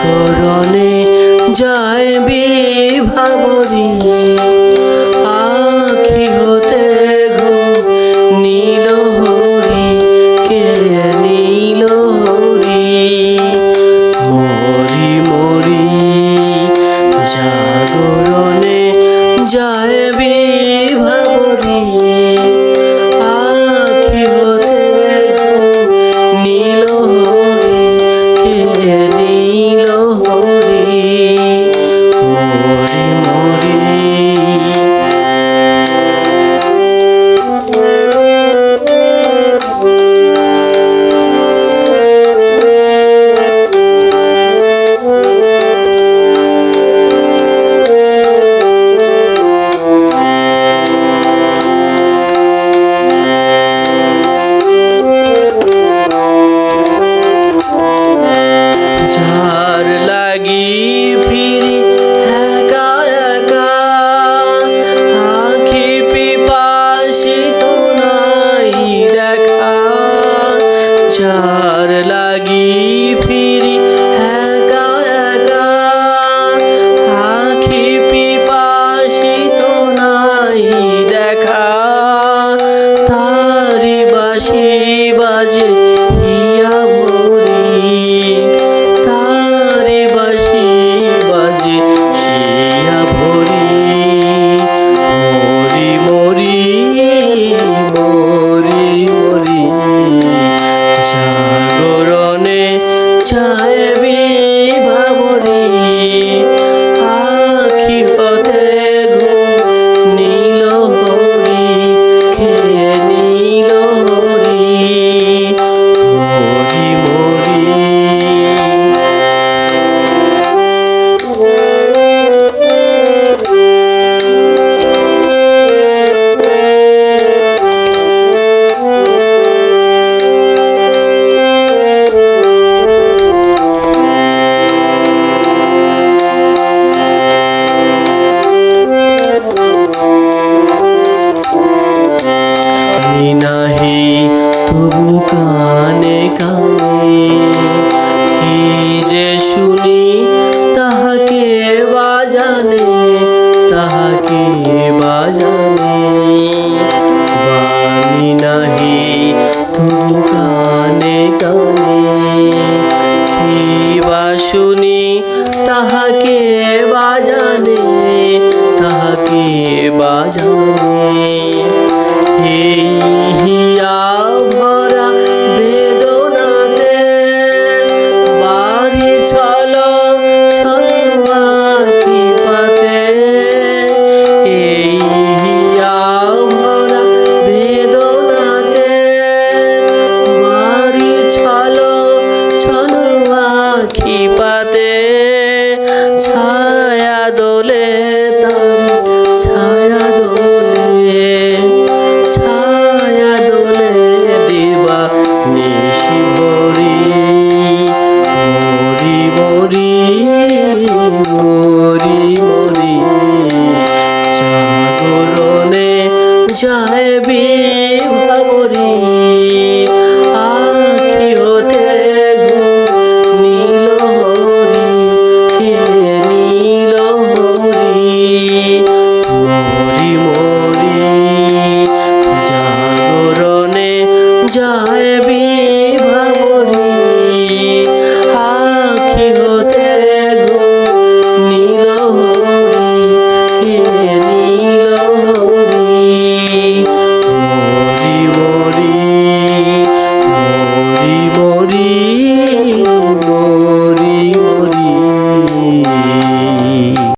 জাগরণে যায় বিভাবরী আখি হতে ঘুম নীল হরি কে নীল হরি মরি মরি জাগরণে যায় বিভাবরী আখি হতে ঘুম নীল হরি কে নীল হরি মরি মরি যার লাগি ফিরি একা একা আখি পিপাসিত নাই দেখা যার লাগি ফিরি একা একা আখি পিপাসিত নাই দেখা তারি বাঁশি বাজে হিয়া ভরি তারি বাঁশি বাজে হিয়া ভরি মরি মরি মরি মরি জাগরণে যায় বিভাবরী আখি হতে ঘুম নীল হরি কে নীল হরি মরি মরি নাহি তবু কানে কানে কি যে শুনি তাহাকে বাজানে তাহাকে বাজানে বাণী নাহি তবু কানে কানে কি বা শুনি তাহাকে বাজানে তাহাকে বাজানে এই হিয়া ভরা বেদনাতে বাড়ি চলো ছলুয়া কি পাতে এই হিয়া ভরা বেদনাতে বাড়ি চলো ছলুয়া কি পাতে ছায়া দোলে তার ছায়া দোলে ছায়া দোলে দিবা নিশি ভরি মরি মরি মরি মরি জাগরণে যায় বিভাবরী আখি হতে ঘুম নীল হরি কে নীল হরি মরি মরি জাগরণে যায় বিভাবরী আখি হতে ঘুম নীল হরি কে নীল হরি মরি মরি মরি মরি